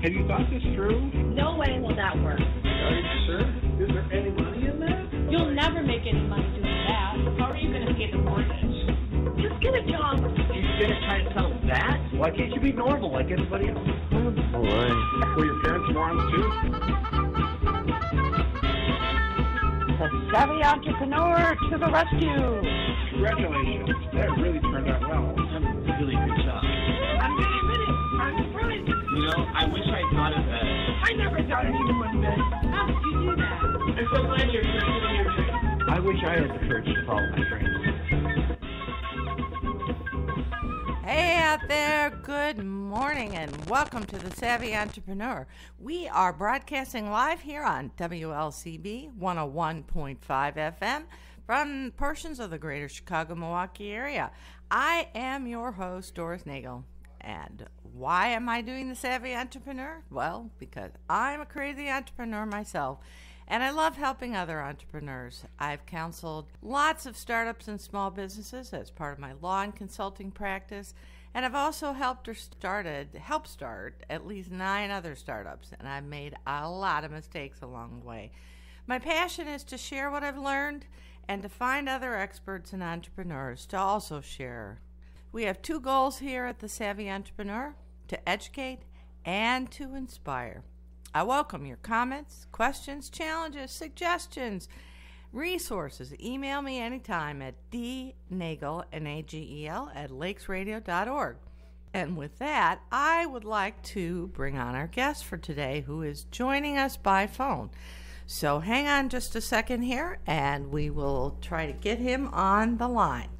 Have you thought this through? No way will that work. Are you sure? Is there any money in that? You'll never make any money doing that. How are you going to pay the mortgage? Just get a job. You're going to try and sell that? Why can't you be normal like everybody else? All right. Were your parents morons too? The savvy entrepreneur to the rescue. Congratulations. That really turned out well. Really good job. I'm surprised. You know, I wish I thought of that. I never thought anyone would. How did you do that? I'm so glad you're pursuing your dreams. I wish I had the courage to follow my dreams. Hey out there, good morning and welcome to the Savvy Entrepreneur. We are broadcasting live here on WLCB 101.5 FM from portions of the greater Chicago-Milwaukee area. I am your host, Doris Nagel. And why am I doing the Savvy Entrepreneur? Well, because I'm a crazy entrepreneur myself, and I love helping other entrepreneurs. I've counseled lots of startups and small businesses as part of my law and consulting practice, and I've also helped start at least 9 other startups, and I've made a lot of mistakes along the way. My passion is to share what I've learned and to find other experts and entrepreneurs to also share. We have 2 goals here at the Savvy Entrepreneur: to educate and to inspire. I welcome your comments, questions, challenges, suggestions, resources. Email me anytime at dnagel, N-A-G-E-L, at lakesradio.org. And with that, I would like to bring on our guest for today, who is joining us by phone. So hang on just a second here, and we will try to get him on the line.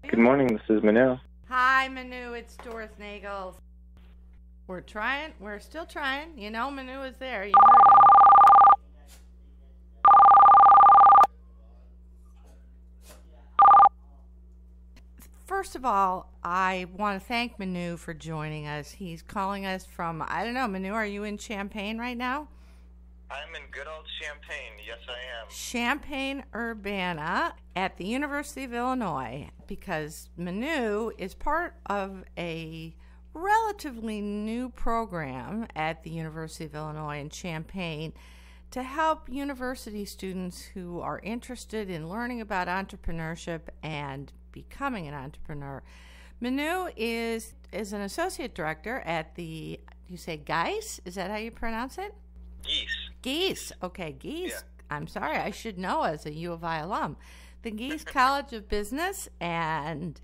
Good morning, this is Manu. Hi, Manu. It's Doris Nagel. We're still trying. You know, Manu is there. You heard him. First of all, I want to thank Manu for joining us. He's calling us from, I don't know, Manu, are you in Champaign right now? I'm in good old Champaign. Yes, I am. Champaign-Urbana at the University of Illinois, because Manu is part of a relatively new program at the University of Illinois in Champaign to help university students who are interested in learning about entrepreneurship and becoming an entrepreneur. Manu is an associate director at the, you say Geis? Is that how you pronounce it? Geis. Okay, Geis. Yeah. I'm sorry, I should know as a U of I alum. The Geis College of Business, and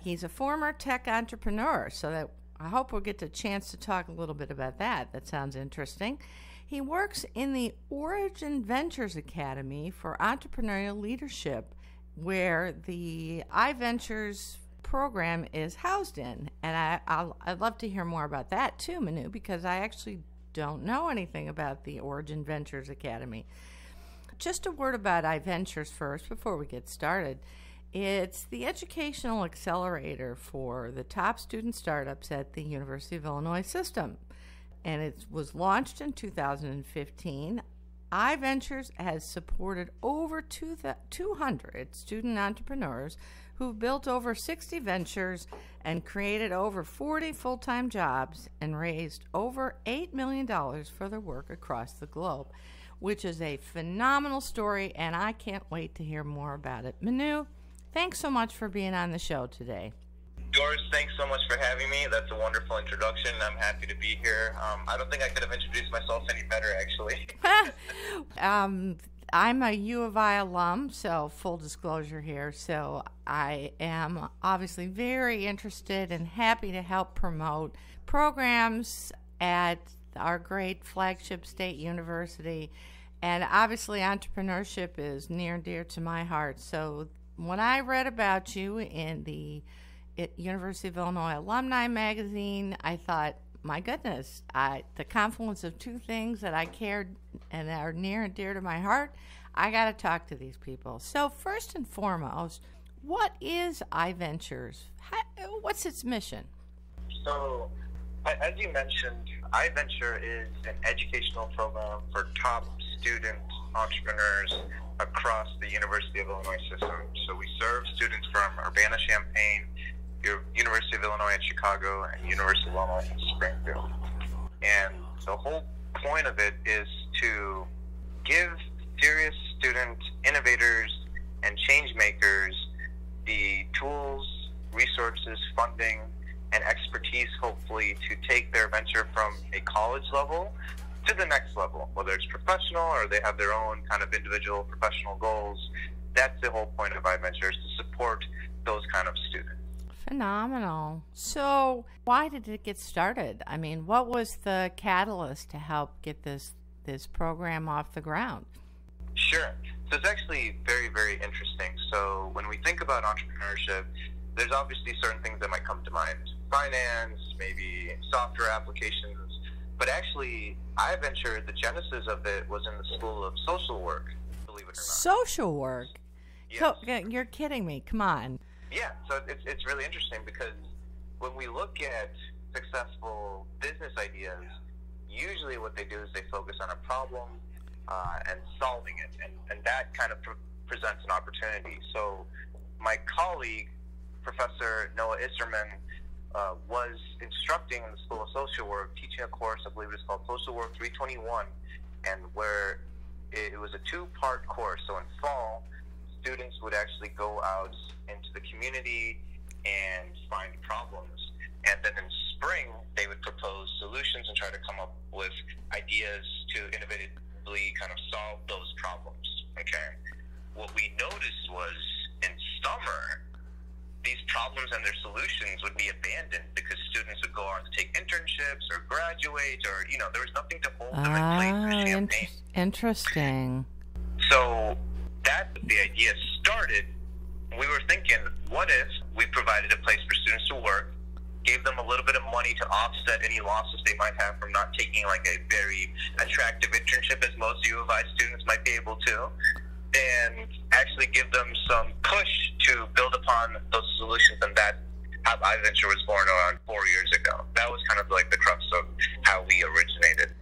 he's a former tech entrepreneur, so that I hope we'll get the chance to talk a little bit about that. That sounds interesting. He works in the IVentures Academy for Entrepreneurial Leadership, where the IVentures program is housed in. And I'd love to hear more about that too, Manu, because I actually don't know anything about the IVentures Academy. Just a word about IVentures first before we get started. It's the educational accelerator for the top student startups at the University of Illinois system. And it was launched in 2015. IVentures has supported over 200 student entrepreneurs who've built over 60 ventures and created over 40 full-time jobs and raised over $8 million for their work across the globe, which is a phenomenal story, and I can't wait to hear more about it. Manu, thanks so much for being on the show today. Doris, thanks so much for having me. That's a wonderful introduction. I'm happy to be here. I don't think I could have introduced myself any better, actually. I'm a U of I alum, so full disclosure here. So I am obviously very interested and happy to help promote programs at our great flagship state university. And obviously entrepreneurship is near and dear to my heart. So when I read about you in the University of Illinois Alumni Magazine, I thought, my goodness, the confluence of 2 things that I cared and are near and dear to my heart, I got to talk to these people. So first and foremost, what is IVentures? What's its mission? So, as you mentioned, iVenture is an educational program for top student entrepreneurs across the University of Illinois system. So we serve students from Urbana-Champaign, University of Illinois at Chicago, and University of Illinois at Springfield. And the whole point of it is to give serious student innovators and change makers the tools, resources, funding, and expertise, hopefully, to take their venture from a college level to the next level, whether it's professional or they have their own kind of individual professional goals. That's the whole point of iVentures, to support those kind of students. Phenomenal. So why did it get started? I mean, what was the catalyst to help get this program off the ground? Sure. So it's actually very, very interesting. So when we think about entrepreneurship, there's obviously certain things that might come to mind. Finance, maybe software applications. But actually, iVenture, the genesis of it was in the School of Social Work, believe it or not. Social work? Yes. So, you're kidding me. Come on. Yeah, so it's really interesting because when we look at successful business ideas, usually what they do is they focus on a problem and solving it, and that kind of presents an opportunity. So my colleague, Professor Noah Isserman, was instructing in the School of Social Work, teaching a course, I believe it's called Social Work 321, and where it was a two-part course. So in fall, students would actually go out into the community and find problems. And then in spring, they would propose solutions and try to come up with ideas to innovatively kind of solve those problems. Okay. What we noticed was in summer, these problems and their solutions would be abandoned because students would go on to take internships or graduate, or, there was nothing to hold them in place for champagne. Interesting. So that's the idea started. We were thinking, what if we provided a place for students to work, gave them a little bit of money to offset any losses they might have from not taking like a very attractive internship, as most U of I students might be able to, and actually give them some push to build upon those solutions. And that how iVenture was born around 4 years ago. That was kind of like the crux of how we originated.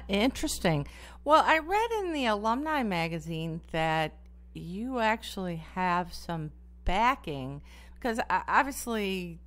Interesting. Well, I read in the alumni magazine that you actually have some backing, because obviously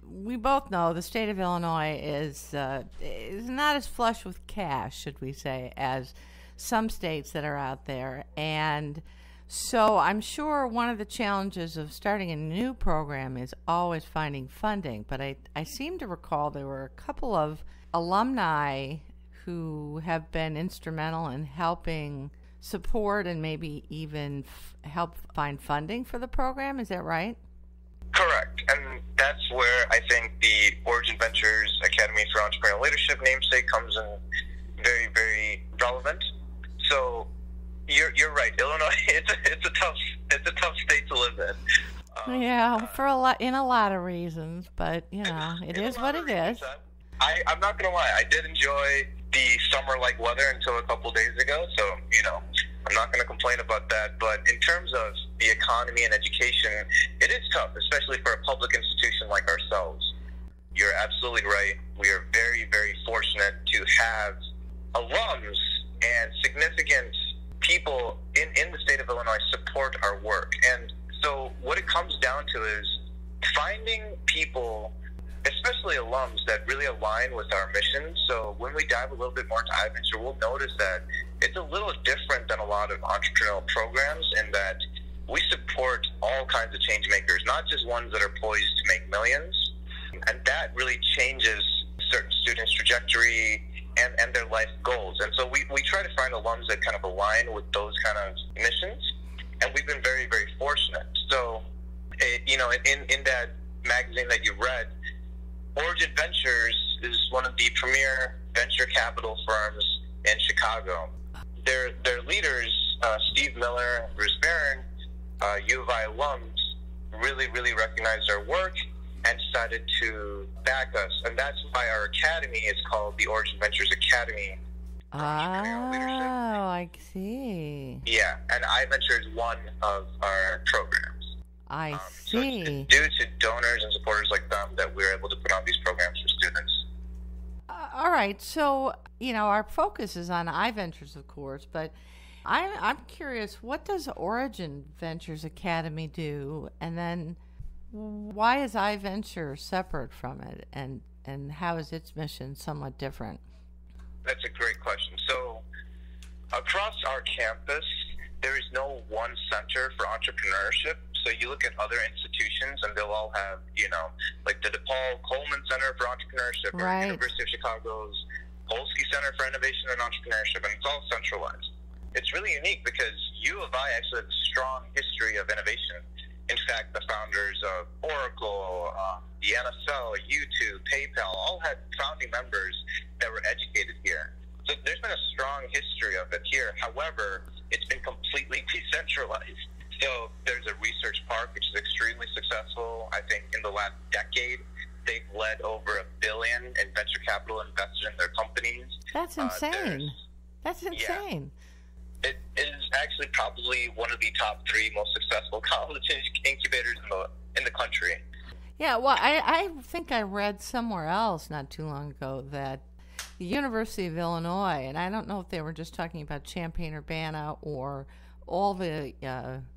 we both know the state of Illinois is not as flush with cash, should we say, as some states that are out there. And so I'm sure one of the challenges of starting a new program is always finding funding. But I seem to recall there were a couple of alumni who have been instrumental in helping support and maybe even help find funding for the program. Is that right? Correct. And that's where I think the Origin Ventures Academy for Entrepreneurial Leadership namesake comes in very, very relevant. So you're right. Illinois, it's a tough state to live in. For in a lot of reasons, but it is what it is. I'm not gonna lie. I did enjoy the summer-like weather until a couple days ago. So I'm not going to complain about that. But in terms of the economy and education, it is tough, especially for a public institution like ourselves. You're absolutely right. We are very, very fortunate to have alums and significant people in the state of Illinois support our work. And so what it comes down to is finding people, especially alums, that really align with our mission. So when we dive a little bit more into iVenture, we'll notice that it's a little different than a lot of entrepreneurial programs in that we support all kinds of change makers, not just ones that are poised to make millions. And that really changes certain students' trajectory and their life goals. And so we try to find alums that kind of align with those kind of missions. And we've been very, very fortunate. So, in that magazine that you read, Origin Ventures is one of the premier venture capital firms in Chicago. Their leaders, Steve Miller, Bruce Barron, U of I alums, really, really recognized our work and decided to back us. And that's why our academy is called the Origin Ventures Academy. Oh, I see. Yeah, and iVenture is one of our programs. I see. So it's due to donors and supporters like them that we're able to put on these programs for students. All right, so, our focus is on iVentures, of course, but I'm curious, what does Origin Ventures Academy do? And then why is iVenture separate from it? And and how is its mission somewhat different? That's a great question. So across our campus, there is no one center for entrepreneurship. So you look at other institutions, and they'll all have, like the DePaul Coleman Center for Entrepreneurship, or University of Chicago's Polsky Center for Innovation and Entrepreneurship, and it's all centralized. It's really unique because U of I actually has a strong history of innovation. In fact, the founders of Oracle, the NSL, YouTube, PayPal, all had founding members that were educated here. So there's been a strong history of it here. However, it's been completely decentralized. So there's a research park, which is extremely successful. I think in the last decade, they've led over $1 billion in venture capital invested in their companies. That's insane. That's insane. Yeah. It is actually probably one of the top 3 most successful college incubators in the country. Yeah, well, I think I read somewhere else not too long ago that the University of Illinois, and I don't know if they were just talking about Champaign-Urbana or all the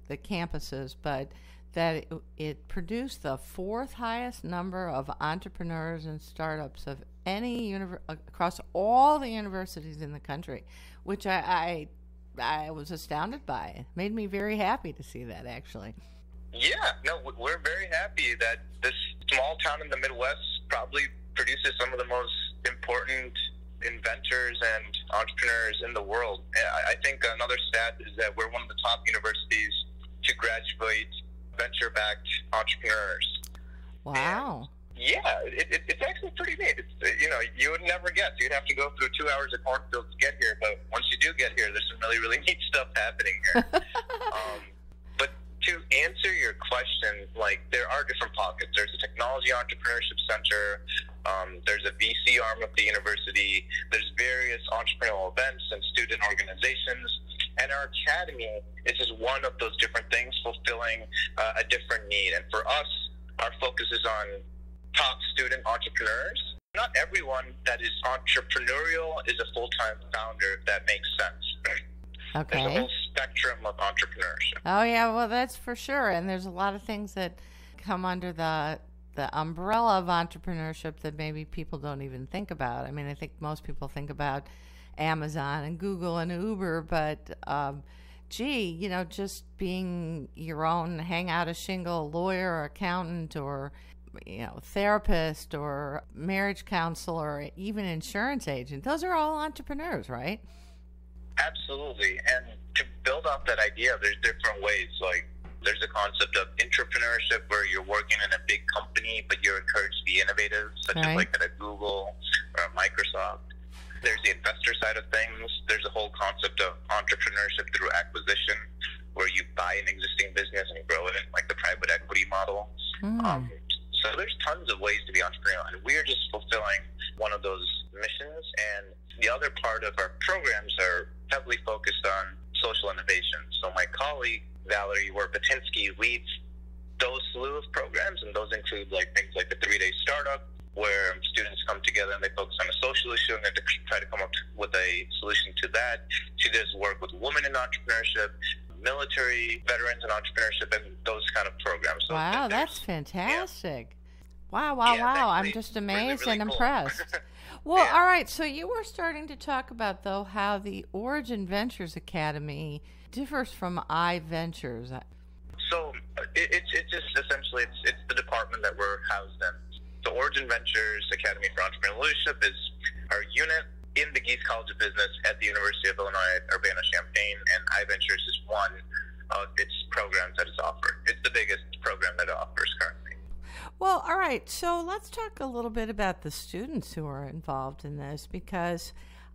campuses, but that it produced the 4th highest number of entrepreneurs and startups of any across all the universities in the country, which I was astounded by. It made me very happy to see that, actually. Yeah, no, we're very happy that this small town in the Midwest probably produces some of the most important inventors and entrepreneurs in the world. I think another stat is that we're one of the top universities to graduate venture-backed entrepreneurs. Wow. And yeah, it's actually pretty neat. You would never guess. You'd have to go through 2 hours of cornfields to get here, but once you do get here, there's some really, really neat stuff happening here. But to answer your question, there are different pockets. There's a technology entrepreneurship center. There's a VC arm of the university. There's various entrepreneurial events and student organizations. And our academy is just one of those different things fulfilling a different need. And for us, our focus is on top student entrepreneurs. Not everyone that is entrepreneurial is a full-time founder, if that makes sense. Okay. There's a whole spectrum of entrepreneurship. Oh, yeah, well, that's for sure. And there's a lot of things that come under the umbrella of entrepreneurship that maybe people don't even think about. I mean, I think most people think about Amazon and Google and Uber, but just being your own hang out a shingle lawyer or accountant or therapist or marriage counselor or even insurance agent, those are all entrepreneurs, right? Absolutely. And to build off that idea, there's different ways. There's a concept of intrapreneurship where you're working in a big company, but you're encouraged to be innovative, such as at a Google or a Microsoft. There's the investor side of things. There's a whole concept of entrepreneurship through acquisition, where you buy an existing business and grow it, like the private equity model. So there's tons of ways to be entrepreneurial, and we're just fulfilling one of those missions. And the other part of our programs are heavily focused on social innovation. So my colleague, Valerie Warpatinsky, leads those slew of programs, and those include things like the 3-day startup, where students come together and they focus on a social issue and they try to come up with a solution to that. She does work with women in entrepreneurship, military veterans in entrepreneurship, and those kind of programs. So wow, that's fantastic. Yeah. Wow. I'm just amazed really and impressed. Well, all right, so you were starting to talk about, though, how the Origin Ventures Academy differs from IVentures. So it's just essentially it's the department that we're housed in. So Origin Ventures Academy for Entrepreneurial Leadership is our unit in the Gies College of Business at the University of Illinois at Urbana-Champaign, and IVentures is one of its programs that is offered. It's the biggest program that it offers currently. Well, all right, so let's talk a little bit about the students who are involved in this, because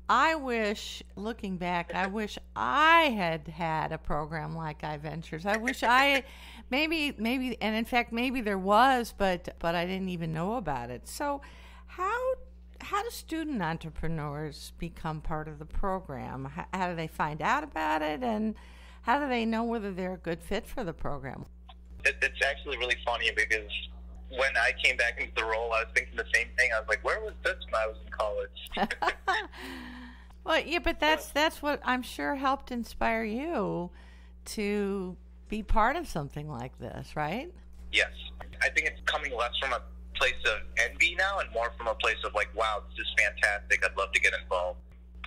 I wish, looking back, I had a program like IVentures. I wish maybe, and in fact, maybe there was, but I didn't even know about it. So how do student entrepreneurs become part of the program? How do they find out about it, and how do they know whether they're a good fit for the program? It's actually really funny because when I came back into the role, I was thinking the same thing. I was like, where was this when I was in college? Well, yeah, but that's what I'm sure helped inspire you to be part of something like this, right? Yes. I think it's coming less from a place of envy now and more from a place of like, wow, this is fantastic. I'd love to get involved.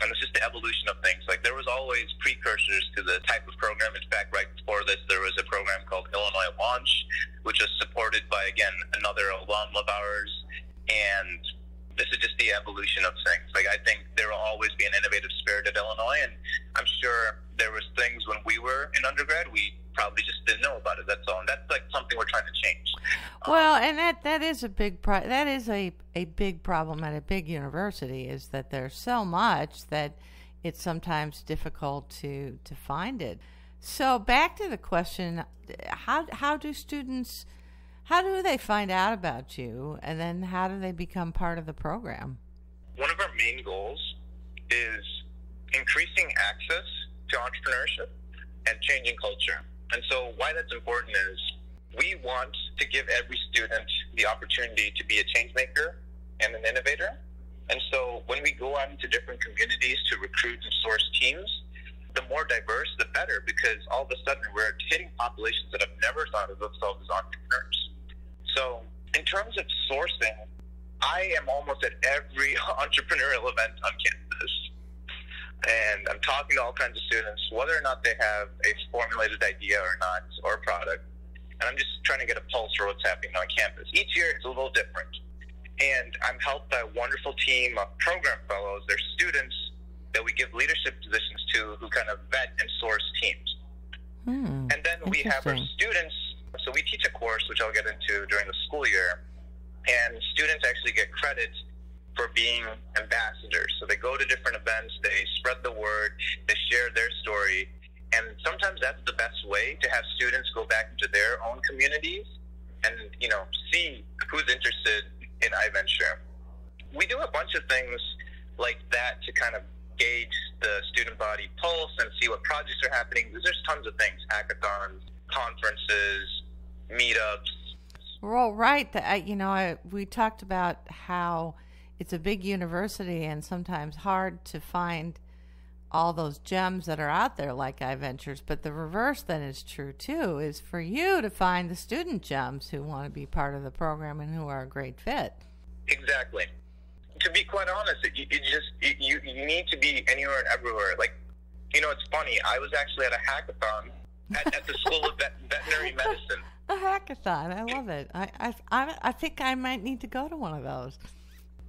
And it's just the evolution of things. Like, there was always precursors to the type of program. In fact, right before this, there was a program called Illinois Launch, which was supported by, again, another alum of ours. And this is just the evolution of things. Like, I think there will always be an innovative spirit at Illinois, and I'm sure there was things when we were in undergrad we probably just didn't know about it. That's all. And that's like something we're trying to change. Well, and that is a big that is a big problem at a big university, is that there's so much that it's sometimes difficult to find it. So back to the question, how do they find out about you, and then how do they become part of the program? One of our main goals is increasing access to entrepreneurship and changing culture. And so why that's important is we want to give every student the opportunity to be a change maker and an innovator. And so when we go out into different communities to recruit and source teams, the more diverse, the better, because all of a sudden we're hitting populations that have never thought of themselves as entrepreneurs. So in terms of sourcing, I am almost at every entrepreneurial event on campus. And I'm talking to all kinds of students, whether or not they have a formulated idea or not, or a product. And I'm just trying to get a pulse for what's happening on campus. Each year it's a little different. And I'm helped by a wonderful team of program fellows. They're students that we give leadership positions to who kind of vet and source teams. And then we have our students. So we teach a course, which I'll get into during the school year. And students actually get credit for being ambassadors. So they go to different events, they spread the word, they share their story, and sometimes that's the best way to have students go back into their own communities and, you know, see who's interested in IVenture. We do a bunch of things like that to kind of gauge the student body pulse and see what projects are happening. There's tons of things, hackathons, conferences, meetups. Well, right. We talked about how it's a big university and sometimes hard to find all those gems that are out there like IVentures. But the reverse then is true too, is for you to find the student gems who want to be part of the program and who are a great fit. Exactly. To be quite honest, you need to be anywhere and everywhere. Like, you know, it's funny. I was actually at a hackathon at the School of Veterinary Medicine. A hackathon. I love it. I think I might need to go to one of those.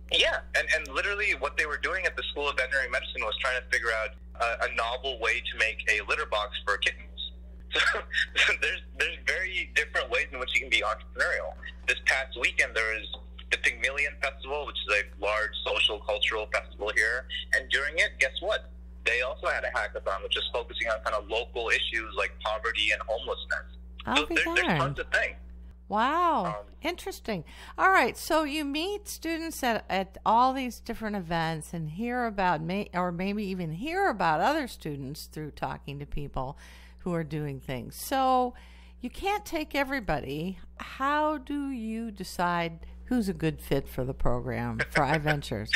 Yeah, and literally what they were doing at the School of Veterinary Medicine was trying to figure out a novel way to make a litter box for kittens. So there's very different ways in which you can be entrepreneurial. This past weekend there was the Pygmalion Festival, which is a large social cultural festival here, and during it, guess what? They also had a hackathon, which is focusing on kind of local issues like poverty and homelessness. So there's tons of things. Wow. Interesting. All right. So you meet students at all these different events and hear about, or maybe even hear about other students through talking to people who are doing things. So you can't take everybody. How do you decide who's a good fit for the program, for IVentures?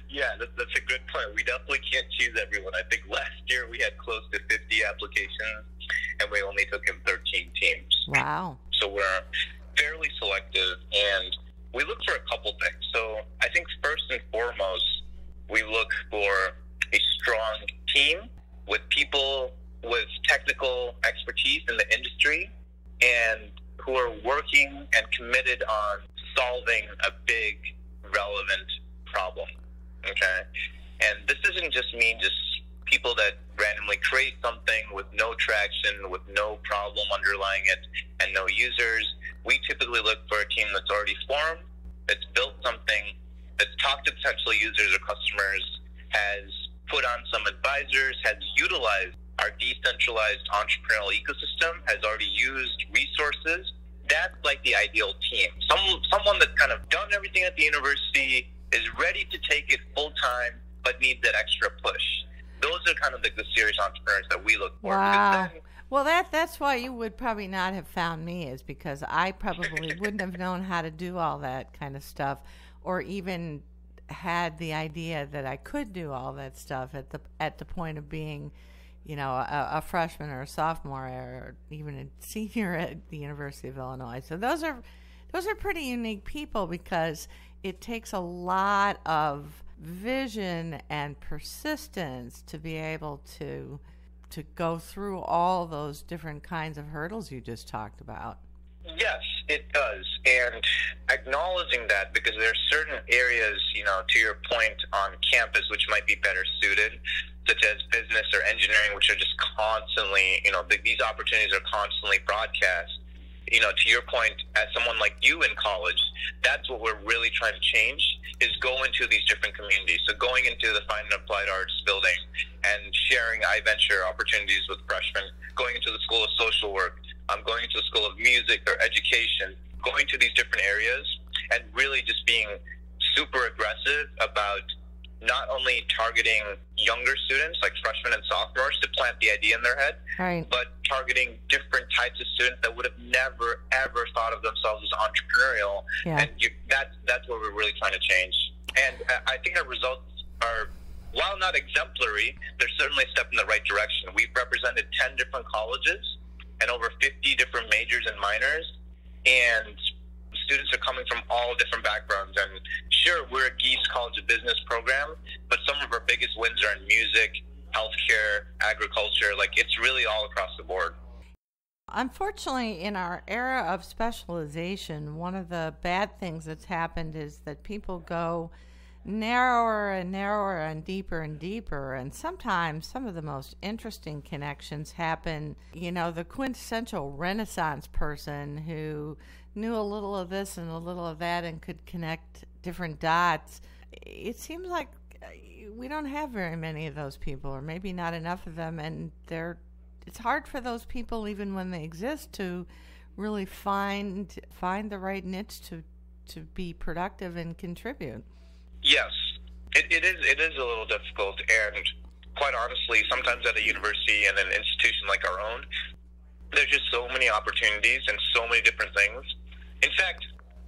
Yeah, that's a good point. We definitely can't choose everyone. I think last year we had close to 50 applications, and we only took in 13 teams. Wow. So we're fairly selective, and we look for a couple things. So I think first and foremost, we look for a strong team with people with technical expertise in the industry and who are working and committed on solving a big, relevant problem. Okay? And this doesn't just mean just people that randomly create something with no traction, with no problem underlying it, and no users. We typically look for a team that's already formed, that's built something, that's talked to potential users or customers, has put on some advisors, has utilized our decentralized entrepreneurial ecosystem, has already used resources. That's like the ideal team. Someone that's kind of done everything at the university, is ready to take it full time, but needs that extra push. Those are kind of the serious entrepreneurs that we look for. Wow. Well, that's why you would probably not have found me, is because I probably wouldn't have known how to do all that kind of stuff, or even had the idea that I could do all that stuff at the point of being, you know, a freshman or a sophomore or even a senior at the University of Illinois. So those are those are pretty unique people because it takes a lot of vision and persistence to be able to go through all those different kinds of hurdles you just talked about. Yes, it does. And acknowledging that, because there are certain areas, to your point, on campus which might be better suited, such as business or engineering, which are just constantly, these opportunities are constantly broadcast. To your point, as someone like you in college, that's what we're really trying to change, is go into these different communities. So going into the Fine and Applied Arts building and sharing iVenture opportunities with freshmen, going into the School of Social Work, going into the School of Music or Education, going to these different areas and really just being super aggressive about not only targeting younger students like freshmen and sophomores to plant the idea in their head, right, but targeting different types of students that would have never, ever thought of themselves as entrepreneurial. Yeah. And that's what we're really trying to change. And I think our results are, while not exemplary, they're certainly a step in the right direction. We've represented 10 different colleges and over 50 different majors and minors, and students are coming from all different backgrounds. And sure, we're a Geese College of Business program, but some of our biggest wins are in music, healthcare, agriculture. Like, it's really all across the board. Unfortunately, in our era of specialization, one of the bad things that's happened is that people go narrower and narrower and deeper, and sometimes some of the most interesting connections happen. The quintessential Renaissance person who knew a little of this and a little of that and could connect different dots. It seems like we don't have very many of those people, or maybe not enough of them, and it's hard for those people, even when they exist, to really find the right niche to be productive and contribute. Yes, it is a little difficult, and quite honestly, sometimes at a university and an institution like our own, there's just so many opportunities and so many different things. In fact,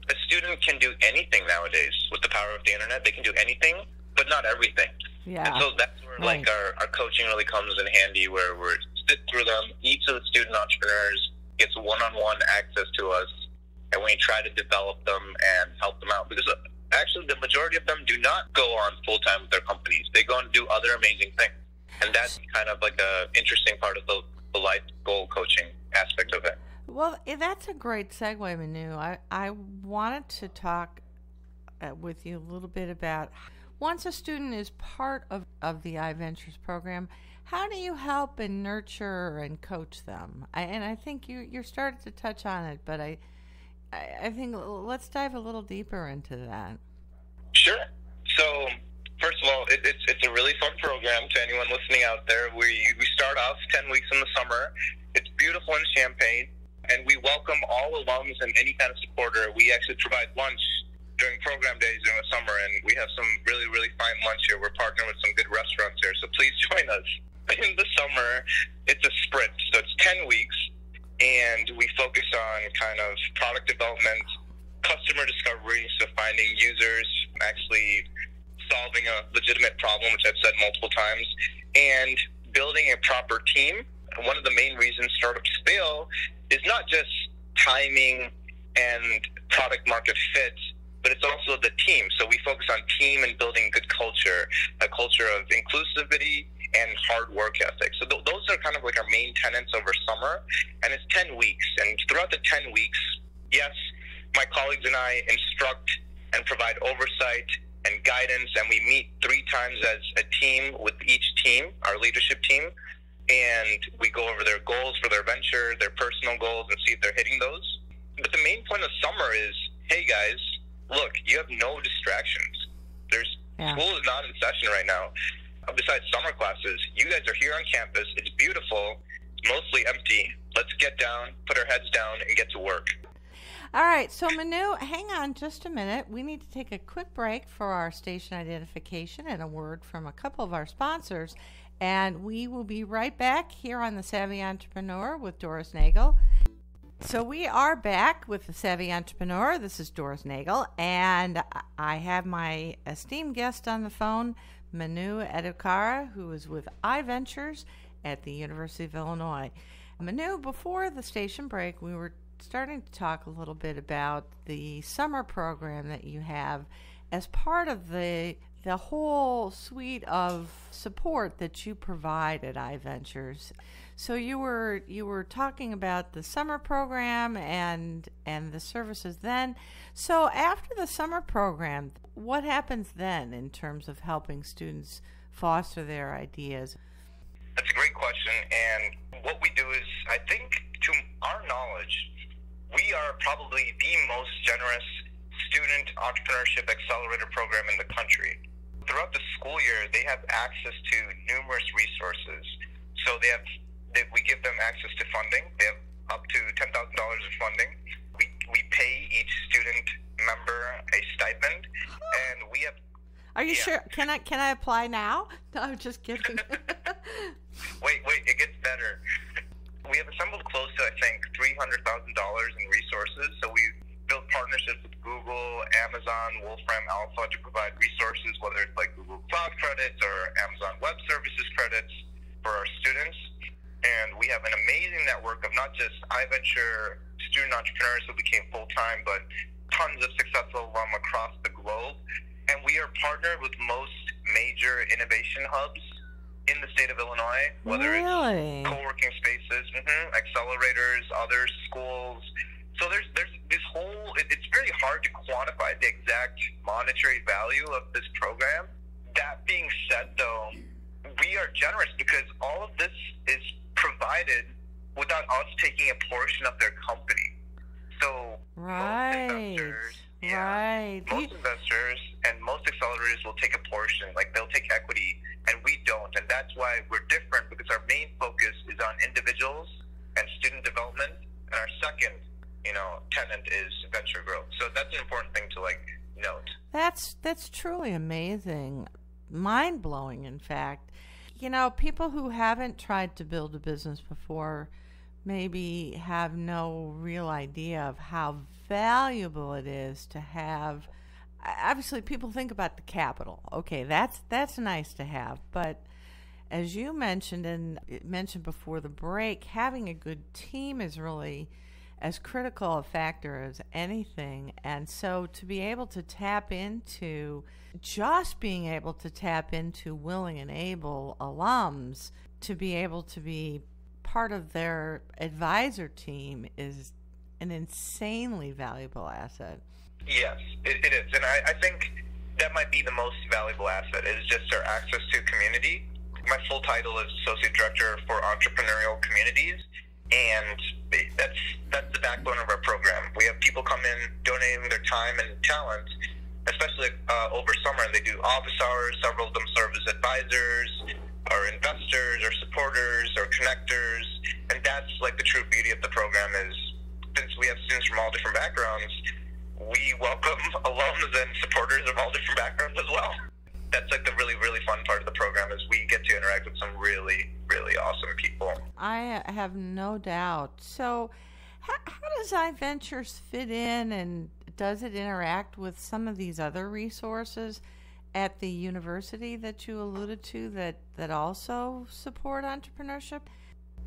a student can do anything nowadays with the power of the internet. They can do anything, but not everything. Yeah. And so that's where right, our coaching really comes in handy, where we're sit through them. Each of the student entrepreneurs gets one-on-one access to us, and we try to develop them and help them out, because actually the majority of them do not go on full-time with their companies. They go and do other amazing things. And that's kind of like a interesting part of the life goal coaching aspect of it. Well, that's a great segue, Manu. I wanted to talk with you a little bit about, once a student is part of the iVentures program, how do you help and nurture and coach them? I think you started to touch on it, but I think let's dive a little deeper into that. Sure. So, first of all, it's a really fun program to anyone listening out there. We start off 10 weeks in the summer. It's beautiful in Champaign, and we welcome all alums and any kind of supporter. We actually provide lunch during program days during the summer, and we have some really, really fine lunch here. We're partnering with some good restaurants here, so please join us. In the summer, it's a sprint, so it's 10 weeks, and we focus on kind of product development, customer discovery, so finding users, actually solving a legitimate problem, which I've said multiple times, and building a proper team. One of the main reasons startups fail is not just timing and product market fit, but it's also the team. So we focus on team and building good culture, a culture of inclusivity and hard work ethic. So those are kind of like our main tenets over summer, and it's 10 weeks. And throughout the 10 weeks, yes, my colleagues and I instruct and provide oversight and guidance, and we meet 3 times as a team with each team, our leadership team, and we go over their goals for their venture, their personal goals, and see if they're hitting those. But the main point of summer is, hey guys, look, you have no distractions. School is not in session right now. Besides summer classes, you guys are here on campus. It's beautiful. It's mostly empty. Let's get down, put our heads down, and get to work. All right, so Manu, hang on just a minute. We need to take a quick break for our station identification and a word from a couple of our sponsors, and we will be right back here on The Savvy Entrepreneur with Doris Nagel. So we are back with The Savvy Entrepreneur. This is Doris Nagel, and I have my esteemed guest on the phone, Manu Edakara, who is with iVentures at the University of Illinois. Manu, before the station break, we were starting to talk a little bit about the summer program that you have as part of the whole suite of support that you provide at IVentures. So you were talking about the summer program and the services then. So after the summer program, what happens then in terms of helping students foster their ideas? That's a great question, and what we do is, I think, to our knowledge, we are probably the most generous student entrepreneurship accelerator program in the country. Throughout the school year, they have access to numerous resources. So we give them access to funding. They have up to $10,000 of funding. We pay each student member a stipend, and we have. Are you sure? Can I apply now? No, I'm just kidding. Wait, it gets better. We have assembled close to, I think, $300,000 in resources. So we built partnerships with Google, Amazon, Wolfram Alpha to provide resources, whether it's like Google Cloud credits or Amazon Web Services credits for our students. And we have an amazing network of not just iVenture student entrepreneurs who became full-time, but tons of successful alum across the globe. And we are partnered with most major innovation hubs in the state of Illinois, whether it's co-working spaces, accelerators, other schools. So there's this whole, it's very hard to quantify the exact monetary value of this program. That being said, though, we are generous because all of this is provided without us taking a portion of their company. So most investors and most accelerators will take a portion, like they'll take equity, and we don't. And that's why we're different, because our main focus is on individuals and student development, and our second, tenant is venture growth. So that's an important thing to note. That's truly amazing, mind-blowing, in fact. People who haven't tried to build a business before maybe have no real idea of how valuable it is to have. Obviously, people think about the capital. Okay, that's nice to have, but as you mentioned before the break, having a good team is really as critical a factor as anything. And so to be able to tap into willing and able alums to be able to be part of their advisor team is an insanely valuable asset. Yes, it is. And I think that might be the most valuable asset, is just our access to community. My full title is Associate Director for Entrepreneurial Communities, and that's the backbone of our program. We have people come in donating their time and talent, especially over summer, and they do office hours. Several of them serve as advisors, or investors, or supporters, or connectors, and that's the true beauty of the program is, since we have students from all different backgrounds, we welcome alums and supporters of all different backgrounds as well. That's the really, really fun part of the program, is we get to interact with some really, really awesome people. I have no doubt. So how does iVentures fit in, and does it interact with some of these other resources at the university that you alluded to that also support entrepreneurship?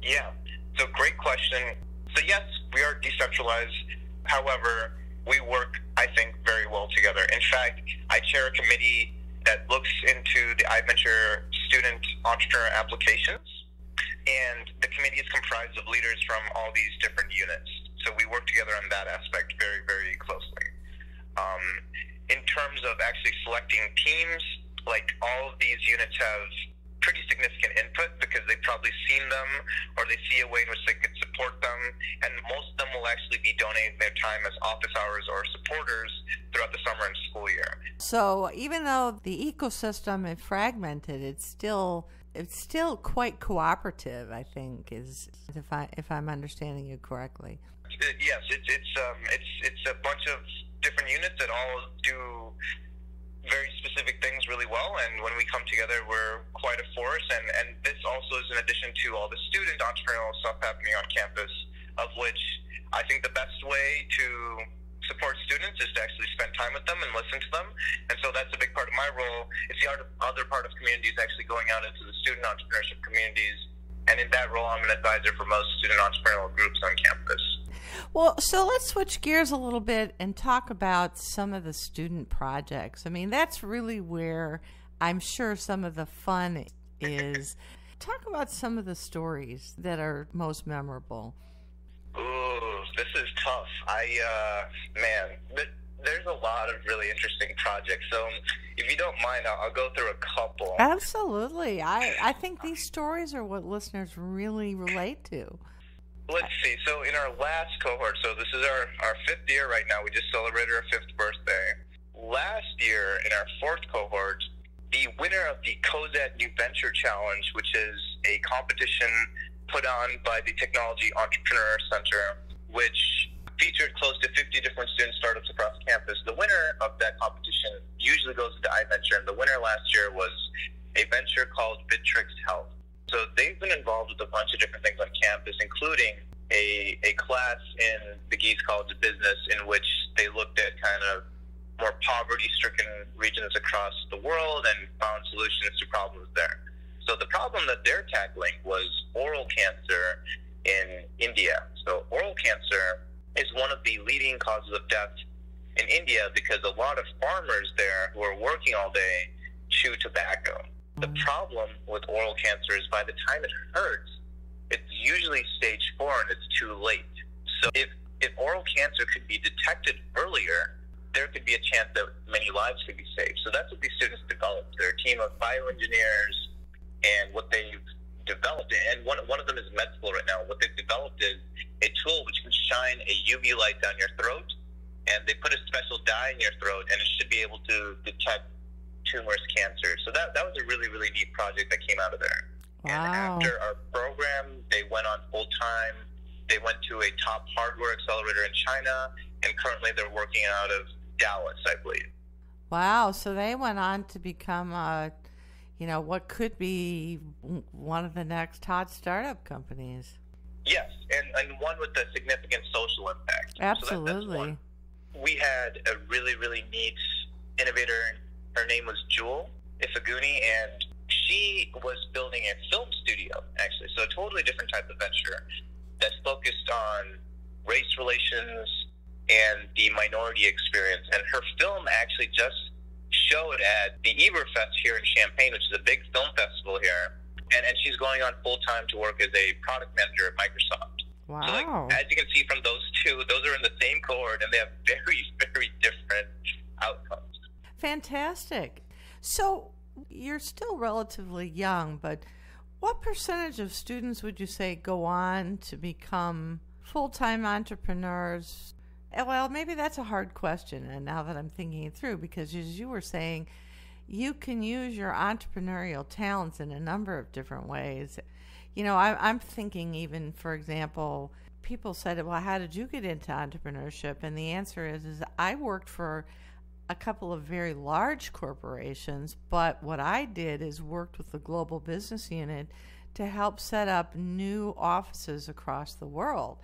Yeah, so great question. So yes, we are decentralized. However, we work, I think, very well together. In fact, I chair a committee that looks into the iVenture student entrepreneur applications, and the committee is comprised of leaders from all these different units. So we work together on that aspect very, very closely. In terms of actually selecting teams, all of these units have pretty significant input because they've probably seen them, or they see a way in which they could support them, and most of them will actually be donating their time as office hours or supporters throughout the summer and school year. So even though the ecosystem is fragmented, it's still quite cooperative, I think, if I'm understanding you correctly. Yes, it's a bunch of different units that all do very specific things really well, and when we come together, we're quite a force. And this also is in addition to all the student entrepreneurial stuff happening on campus, of which I think the best way to support students is to actually spend time with them and listen to them. And so that's a big part of my role. It's the other part of community is actually going out into the student entrepreneurship communities, and in that role, I'm an advisor for most student entrepreneurial groups on campus. Well, so let's switch gears a little bit and talk about some of the student projects. I mean, that's really where I'm sure some of the fun is. Talk about some of the stories that are most memorable. Ooh, this is tough. There's a lot of really interesting projects. So if you don't mind, I'll go through a couple. Absolutely. I think these stories are what listeners really relate to. Let's see. So in our last cohort, so this is our fifth year right now. We just celebrated our fifth birthday. Last year, in our fourth cohort, the winner of the COZAT New Venture Challenge, which is a competition put on by the Technology Entrepreneur Center, which featured close to 50 different student startups across campus. The winner of that competition usually goes into IVentures, and the winner last year was a venture called Vitrix Health. So they've been involved with a bunch of different things on campus, including a class in the Geese College of Business in which they looked at kind of more poverty-stricken regions across the world and found solutions to problems there. So the problem that they're tackling was oral cancer in India. So oral cancer is one of the leading causes of death in India because a lot of farmers there who are working all day chew tobacco. The problem with oral cancer is by the time it hurts, it's usually stage 4 and it's too late. So if oral cancer could be detected earlier, there could be a chance that many lives could be saved. So that's what these students developed. They're a team of bioengineers, and what they've developed, and one of them is med school right now, what they've developed is a tool which can shine a UV light down your throat, and they put a special dye in your throat, and it should be able to detect tumors, cancer. So that was a really, really neat project that came out of there. Wow. And after our program, they went on full-time. They went to a top hardware accelerator in China, and currently they're working out of Dallas, I believe. Wow. So they went on to become, what could be one of the next hot startup companies. Yes, and one with a significant social impact. Absolutely. So that's one. We had a really, really neat innovator. Her name was Jewel Ifaguni, and she was building a film studio, actually. So a totally different type of venture that's focused on race relations and the minority experience. And her film actually just showed at the Eberfest here in Champaign, which is a big film festival here. And she's going on full-time to work as a product manager at Microsoft. Wow. So as you can see from those two, those are in the same cohort, and they have very, very different outcomes. Fantastic. So you're still relatively young, but what percentage of students would you say go on to become full-time entrepreneurs? Well, maybe that's a hard question, and now that I'm thinking it through, because as you were saying, you can use your entrepreneurial talents in a number of different ways. I'm thinking even, for example, people said, well, how did you get into entrepreneurship? And the answer is I worked for a couple of very large corporations, but what I did is worked with the global business unit to help set up new offices across the world.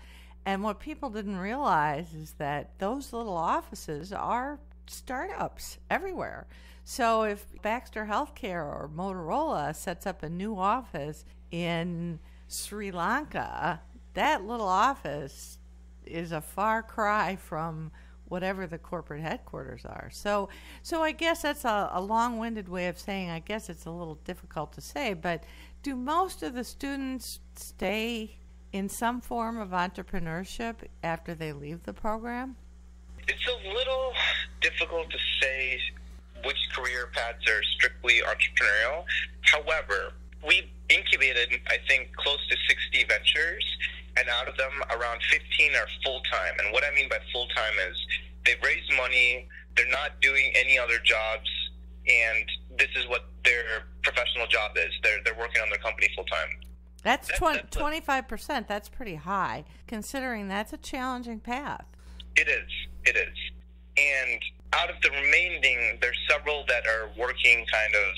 And what people didn't realize is that those little offices are startups everywhere. So if Baxter Healthcare or Motorola sets up a new office in Sri Lanka, that little office is a far cry from whatever the corporate headquarters are. So I guess that's a long-winded way of saying, I guess it's a little difficult to say, but do most of the students stay in some form of entrepreneurship after they leave the program? It's a little difficult to say which career paths are strictly entrepreneurial. However, we incubated, I think, close to 60 ventures, and out of them, around 15 are full-time. And what I mean by full-time is they've raised money, they're not doing any other jobs, and this is what their professional job is. They're working on their company full-time. That's 25%. That's pretty high, considering that's a challenging path. It is. And out of the remaining, there's several that are working kind of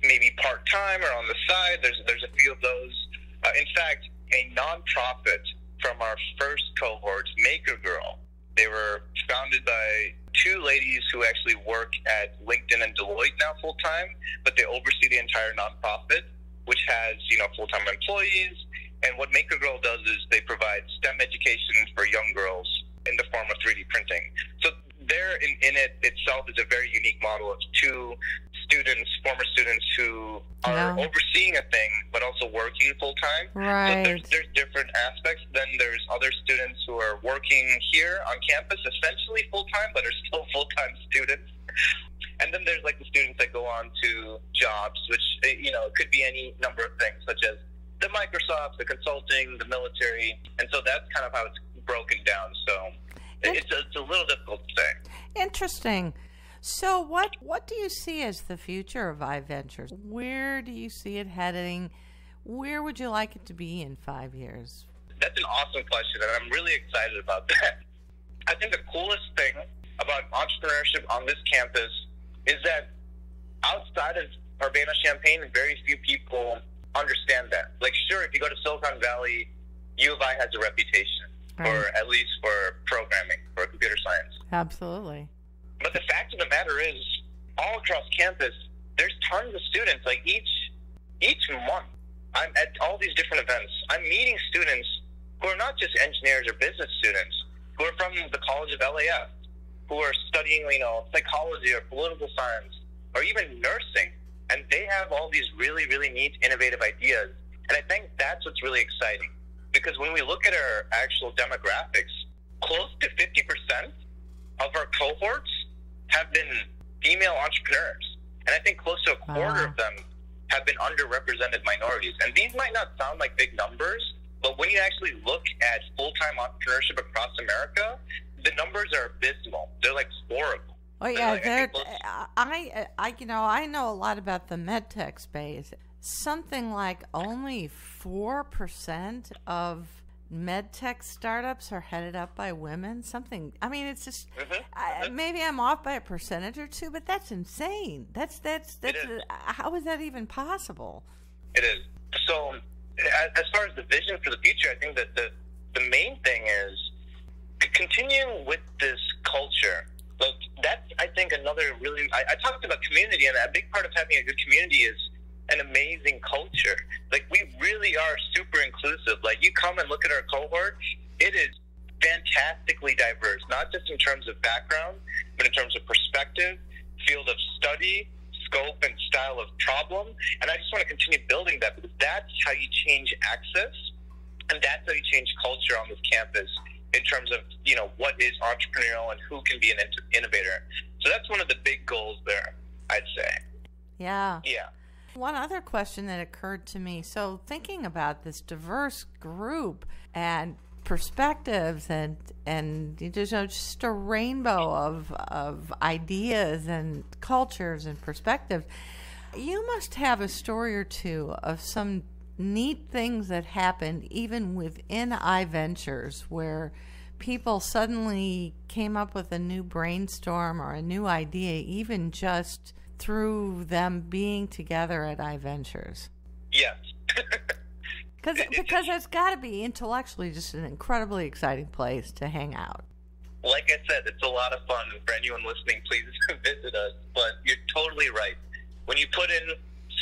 maybe part-time or on the side. There's a few of those. In fact, a nonprofit from our first cohort, Maker Girl, they were founded by two ladies who actually work at LinkedIn and Deloitte now full-time, but they oversee the entire nonprofit, which has, full-time employees, And what Maker Girl does is they provide STEM education for young girls in the form of 3D printing. So there in it itself is a very unique model of two students, former students who are overseeing a thing but also working full-time. Right. So there's different aspects. Then there's other students who are working here on campus essentially full-time but are still full-time students. And then there's like the students that go on to jobs, which, you know, could be any number of things, such as the Microsoft, the consulting, the military. And so that's kind of how it's broken down. So it's a little difficult to say. Interesting. So what do you see as the future of IVentures? Where do you see it heading? Where would you like it to be in 5 years? That's an awesome question, and I'm really excited about that. I think the coolest thing about entrepreneurship on this campus is that outside of Urbana-Champaign, very few people understand that. Like, sure, if you go to Silicon Valley, U of I has a reputation, or at least for programming, for computer science. Absolutely. But the fact of the matter is, all across campus, there's tons of students. Like each month, I'm at all these different events. I'm meeting students who are not just engineers or business students, who are from the College of LAF, who are studying, you know, psychology or political science, or even nursing. And they have all these really, really neat, innovative ideas. And I think that's what's really exciting. Because when we look at our actual demographics, close to 50% of our cohorts have been female entrepreneurs. And I think close to a quarter of them have been underrepresented minorities. And these might not sound like big numbers, but when you actually look at full-time entrepreneurship across America, the numbers are abysmal. They're like horrible. Oh yeah, I know a lot about the medtech space. Something like only 4% of medtech startups are headed up by women. I mean, it's just maybe I'm off by a percentage or two, but that's insane. That's how is that even possible? It is. So, as far as the vision for the future, I think that the main thing is continuing with this culture. Like, that's, I think, another really... I talked about community, and a big part of having a good community is an amazing culture. Like, we really are super inclusive. Like, you come and look at our cohort, it is fantastically diverse, not just in terms of background, but in terms of perspective, field of study, scope, and style of problem. And I just want to continue building that, because that's how you change access, and that's how you change culture on this campus in terms of, you know, what is entrepreneurial and who can be an innovator. So that's one of the big goals there, I'd say. Yeah. Yeah. One other question that occurred to me. So thinking about this diverse group and perspectives and just a rainbow of ideas and cultures and perspectives, you must have a story or two of some neat things that happened even within IVentures where people suddenly came up with a new brainstorm or a new idea, even just through them being together at IVentures. Yes. Because it's got to be intellectually just an incredibly exciting place to hang out. Like I said, it's a lot of fun. For anyone listening, please visit us. But you're totally right. When you put in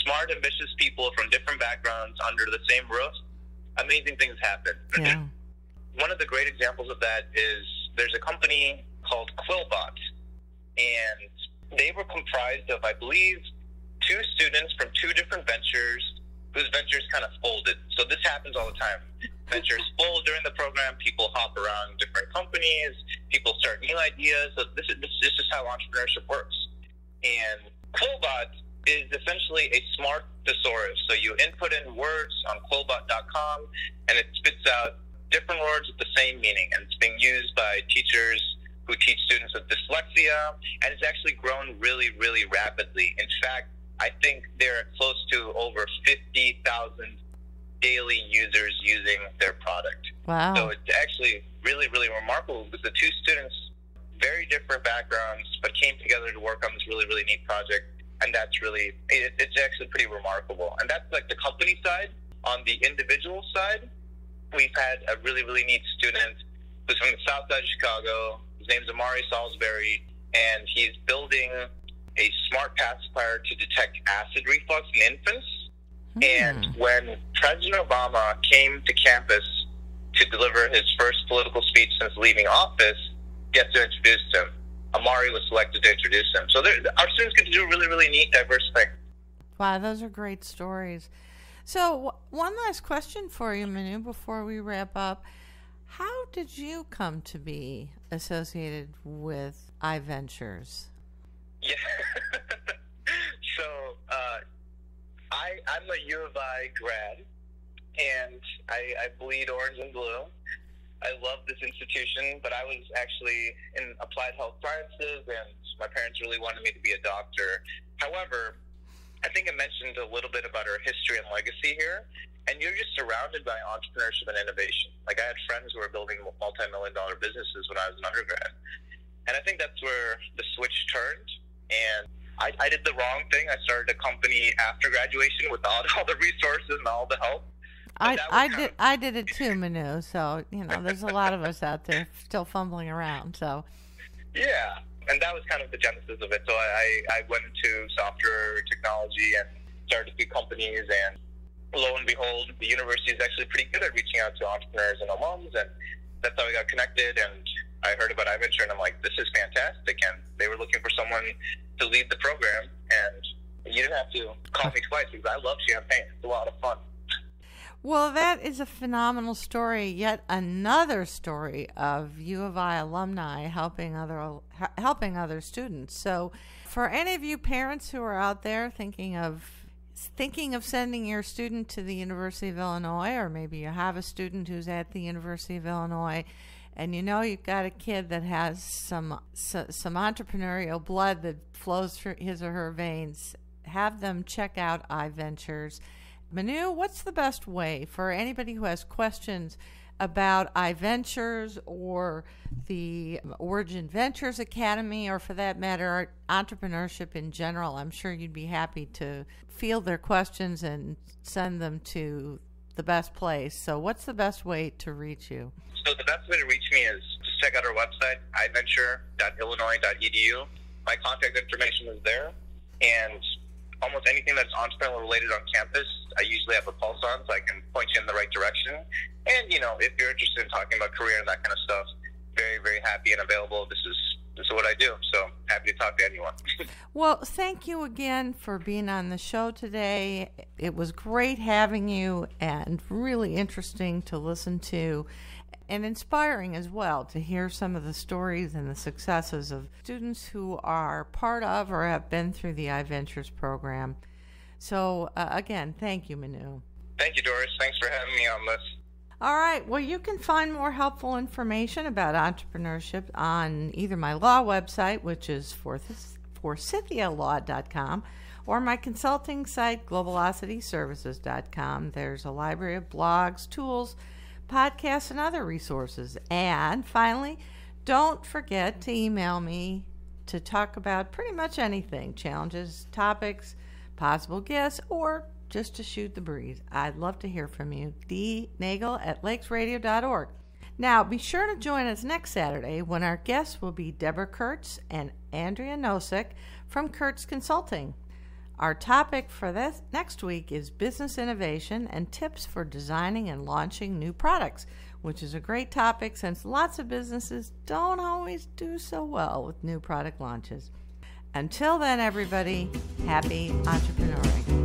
smart, ambitious people from different backgrounds under the same roof, amazing things happen. Yeah. One of the great examples of that is there's a company called Quillbot, and they were comprised of, I believe, 2 students from 2 different ventures whose ventures kind of folded. So this happens all the time. Ventures fold during the program. People hop around different companies. People start new ideas. So this is how entrepreneurship works. And Quillbot is essentially a smart thesaurus. So you input in words on quillbot.com, and it spits out different words with the same meaning. And it's being used by teachers who teach students with dyslexia, and it's actually grown really, really rapidly. In fact, I think there are close to over 50,000 daily users using their product. Wow. So it's actually really, really remarkable because the 2 students, very different backgrounds, but came together to work on this really, really neat project. And that's really, it's actually pretty remarkable. And that's like the company side. On the individual side, we've had a really, really neat student who's from the south side of Chicago. His name's Amari Salisbury, and he's building a smart pacifier to detect acid reflux in infants. And when President Obama came to campus to deliver his first political speech since leaving office, guess who introduced him? Amari was selected to introduce him. So our students get to do really, really neat, diverse things. Wow, those are great stories. So one last question for you, Manu, before we wrap up. How did you come to be associated with IVentures? Yeah. So I'm a U of I grad, and I bleed orange and blue. I love this institution, but I was actually in applied health sciences, and my parents really wanted me to be a doctor. However, I think I mentioned a little bit about our history and legacy here, and you're just surrounded by entrepreneurship and innovation. Like, I had friends who were building multi-million-dollar businesses when I was an undergrad, and I think that's where the switch turned, and I did the wrong thing. I started a company after graduation without all the resources and all the help. I did it too, Manu. So, there's a lot of us out there still fumbling around. So, yeah, and that was kind of the genesis of it. So I went into software technology and started a few companies, and lo and behold, the university is actually pretty good at reaching out to entrepreneurs and alums, and that's how we got connected. And I heard about IVenture, and I'm like, this is fantastic. And they were looking for someone to lead the program, and you didn't have to call me twice because I love champagne. It's a lot of fun. Well, that is a phenomenal story. Yet another story of U of I alumni helping other students. So, for any of you parents who are out there thinking of sending your student to the University of Illinois, or maybe you have a student who's at the University of Illinois, and you've got a kid that has some entrepreneurial blood that flows through his or her veins, have them check out IVentures. Manu, what's the best way for anybody who has questions about IVentures or the Origin Ventures Academy, or for that matter, entrepreneurship in general? I'm sure you'd be happy to field their questions and send them to the best place. So what's the best way to reach you? So the best way to reach me is just check out our website, iventure.illinois.edu. My contact information is there, and almost anything that's entrepreneurial related on campus, I usually have a pulse on, so I can point you in the right direction. And, if you're interested in talking about career and that kind of stuff, very, very happy and available. This is what I do, so happy to talk to anyone. Well, thank you again for being on the show today. It was great having you, and really interesting to listen to, and inspiring as well to hear some of the stories and the successes of students who are part of or have been through the IVentures program. So, again, thank you, Manu. Thank you, Doris. Thanks for having me on this. All right. Well, you can find more helpful information about entrepreneurship on either my law website, which is forsythialaw.com, or my consulting site, globalocityservices.com. There's a library of blogs, tools, podcasts, and other resources. And finally, don't forget to email me to talk about pretty much anything, challenges, topics, possible guests, or just to shoot the breeze. I'd love to hear from you. dnagel@lakesradio.org. Now, be sure to join us next Saturday when our guests will be Deborah Kurtz and Andrea Nosek from Kurtz Consulting. Our topic for this next week is business innovation and tips for designing and launching new products, which is a great topic since lots of businesses don't always do so well with new product launches. Until then, everybody, happy entrepreneuring.